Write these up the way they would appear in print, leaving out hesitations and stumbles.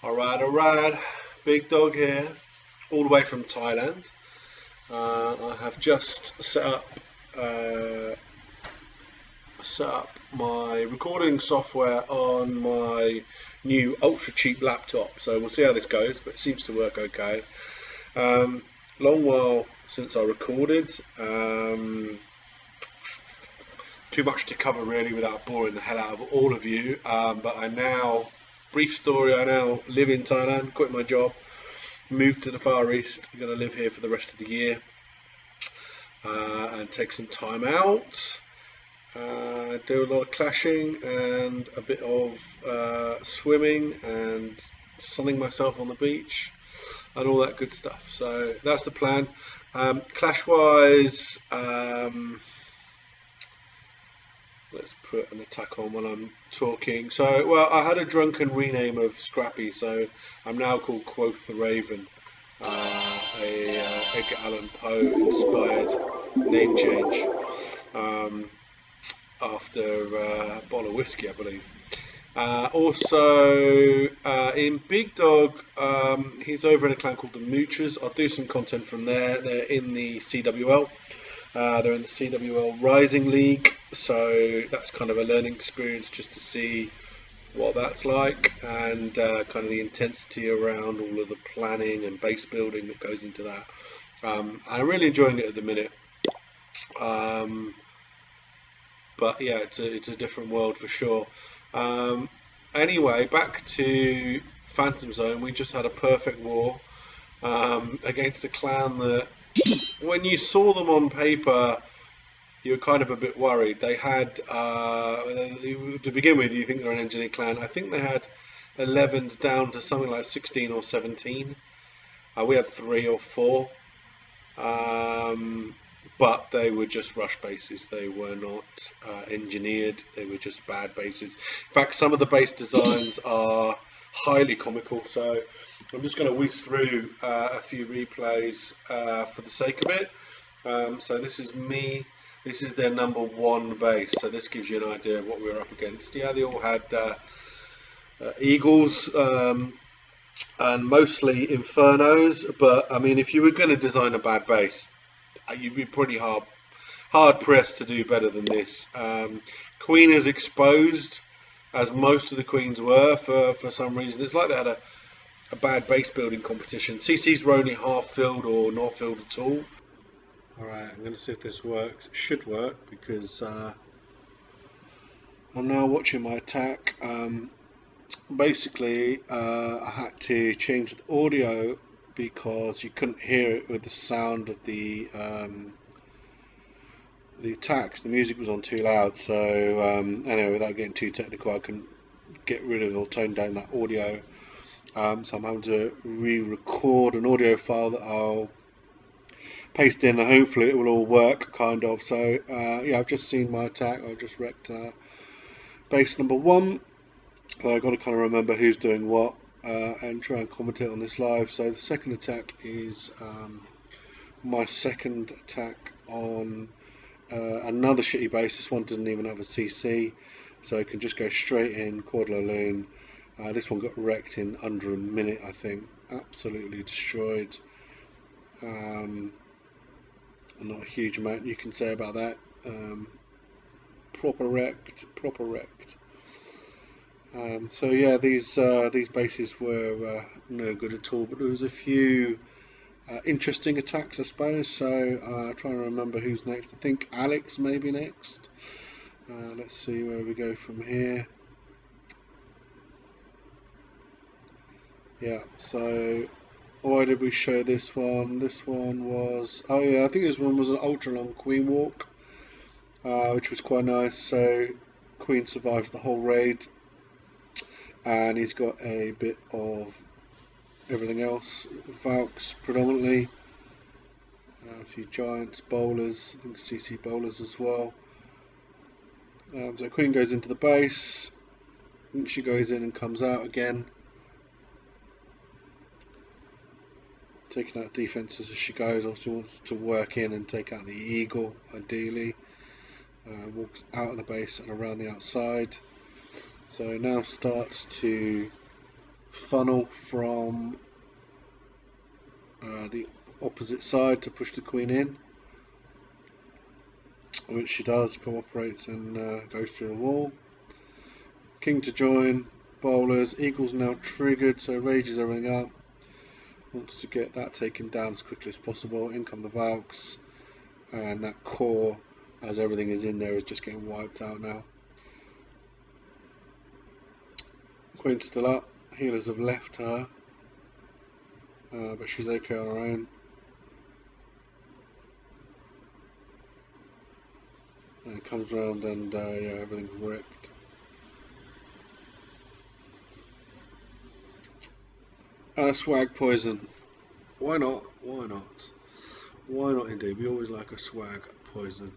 Alright, Big Dog here, all the way from Thailand. I have just uh, set up my recording software on my new ultra cheap laptop. So we'll see how this goes, but it seems to work okay. Um, Long while since I recorded. Too much to cover really without boring the hell out of all of you. But brief story, I now live in Thailand, quit my job, moved to the Far East, going to live here for the rest of the year and take some time out. Do a lot of clashing and a bit of swimming and sunning myself on the beach and all that good stuff. So that's the plan. Clash wise, let's put an attack on while I'm talking. So, well, I had a drunken rename of Scrappy, so I'm now called Quoth the Raven, a Edgar Allan Poe inspired name change after a bottle of whiskey, I believe. In Big Dog, he's over in a clan called the Moochers. I'll do some content from there. They're in the CWL. They're in the CWL Rising League, so that's kind of a learning experience just to see what that's like and kind of the intensity around all of the planning and base building that goes into that. I'm really enjoying it at the minute. But yeah, it's a different world for sure. Anyway, back to Phantom Zone. We just had a perfect war against a clan that, when you saw them on paper, you were kind of a bit worried. They had, to begin with, you think they're an engineer clan. I think they had 11s down to something like 16 or 17. We had 3 or 4. But they were just rush bases. They were not engineered. They were just bad bases. In fact, some of the base designs are highly comical. So I'm just going to whiz through a few replays for the sake of it. So this is me. This is their number 1 base. So this gives you an idea of what we were up against. Yeah, they all had eagles and mostly infernos. But I mean, if you were going to design a bad base, you'd be pretty hard pressed to do better than this. Queen is exposed, as most of the queens were for some reason. It's like they had a bad base building competition. CCs were only half filled or not filled at all. Alright, I'm going to see if this works. It should work because I'm now watching my attack. Basically, I had to change the audio because you couldn't hear it with the sound of the attacks. The music was on too loud. So anyway, without getting too technical, I couldn't get rid of or tone down that audio. So I'm having to re-record an audio file that I'll paste in, and hopefully it will all work, kind of. So yeah, I've just seen my attack. I've just wrecked base number 1. I've got to kind of remember who's doing what and try and commentate on this live. So the second attack is my second attack on another shitty base. This one doesn't even have a CC, so it can just go straight in, Quadroloon. This one got wrecked in under a minute, I think. Absolutely destroyed. Not a huge amount you can say about that. Proper wrecked. So yeah, these bases were no good at all, but there was a few interesting attacks, I suppose. So trying to remember who's next. I think Alex may be next. Let's see where we go from here. Yeah, so why did we show this one? This one was, oh yeah, I think this one was an ultra long queen walk, which was quite nice. So queen survives the whole raid, and he's got a bit of everything else. Valks predominantly, a few giants, bowlers, I think CC bowlers as well. So queen goes into the base, and she goes in and comes out again, taking out defences as she goes. Obviously wants to work in and take out the eagle, ideally. Walks out of the base and around the outside. So now starts to funnel from the opposite side to push the queen in, which she does, cooperates and goes through the wall. King to join, bowlers, eagles now triggered, so rages are running up. Wants to get that taken down as quickly as possible. In come the Valks, and that core, as everything is in there, is just getting wiped out now. Queen's still up, healers have left her, but she's okay on her own. And it comes round and yeah, everything's wrecked. And a swag poison. Why not? Why not? Why not indeed? We always like a swag poison.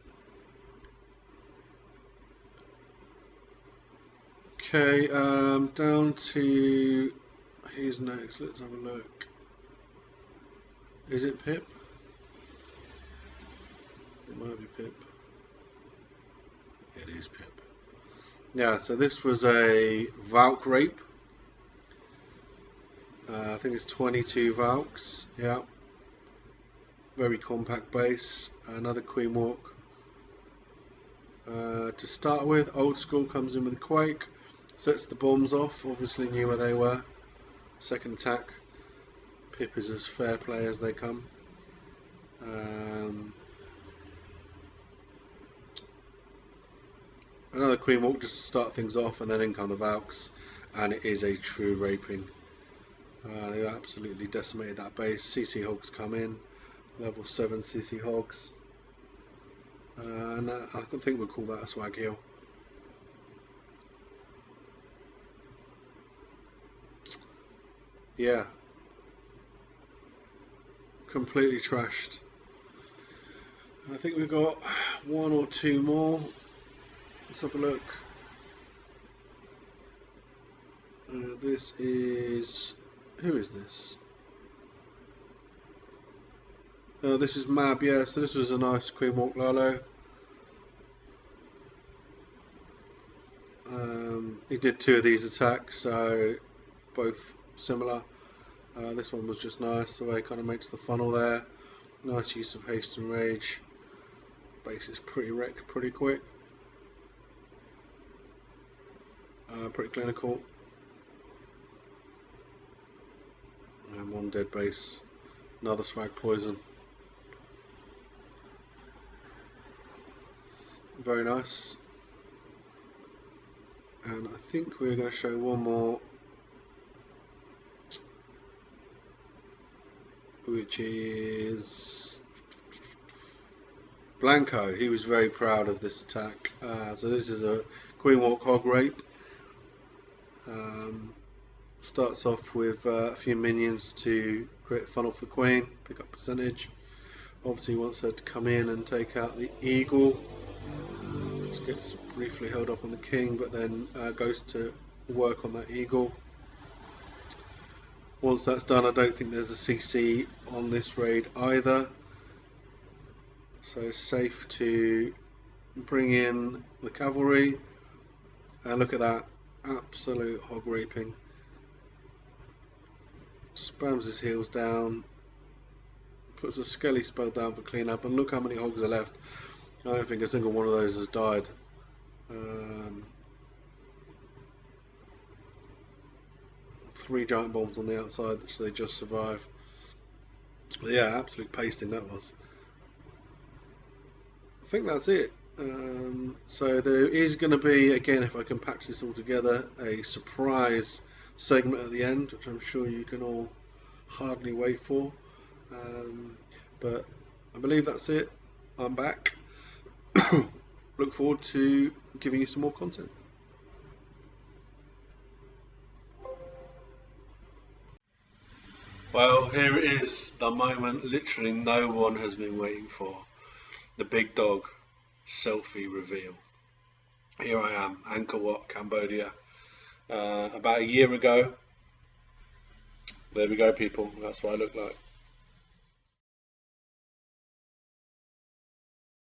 Okay, down to who's next? Let's have a look. Is it Pip? It might be Pip. It is Pip. Yeah, so this was a Valk rape. I think it's 22 Valks. Yeah. Very compact base. Another Queen Walk. To start with, Old School comes in with a Quake. Sets the bombs off. Obviously knew where they were. Second attack. Pip is as fair play as they come. Another Queen Walk just to start things off, and then in come the Valks, and it is a true raping. They absolutely decimated that base. CC Hogs come in, level 7 CC Hogs, and I think we'll call that a swag heal. Yeah, completely trashed. I think we've got one or two more. Let's have a look. This is... who is this? This is Mab, yeah, so this was a nice Queen Walk Lalo. He did 2 of these attacks, so both similar. This one was just nice, the way it kind of makes the funnel there. Nice use of haste and rage. Base is pretty wrecked pretty quick. Pretty clinical. And one dead base. Another swag poison. Very nice. And I think we're going to show one more, which is Blanco. He was very proud of this attack. So this is a Queen Walk Hog Rape. Starts off with a few minions to create a funnel for the Queen, pick up percentage. Obviously wants her to come in and take out the Eagle. Just gets briefly held up on the King, but then goes to work on that Eagle. Once that's done, I don't think there's a CC on this raid either, so it's safe to bring in the cavalry. And look at that, absolute hog raping. Spams his heels down, puts a Skelly spell down for cleanup, and look how many hogs are left. I don't think a single one of those has died. 3 giant bombs on the outside, which they just survive. But yeah, absolute pasting that was. I think that's it. So there is going to be, again, if I can patch this all together, a surprise segment at the end, which I'm sure you can all hardly wait for. But I believe that's it. I'm back. Look forward to giving you some more content. Well, here it is, the moment literally no one has been waiting for. The big dog selfie reveal. Here I am, Angkor Wat, Cambodia. About a year ago. There we go, people. That's what I look like.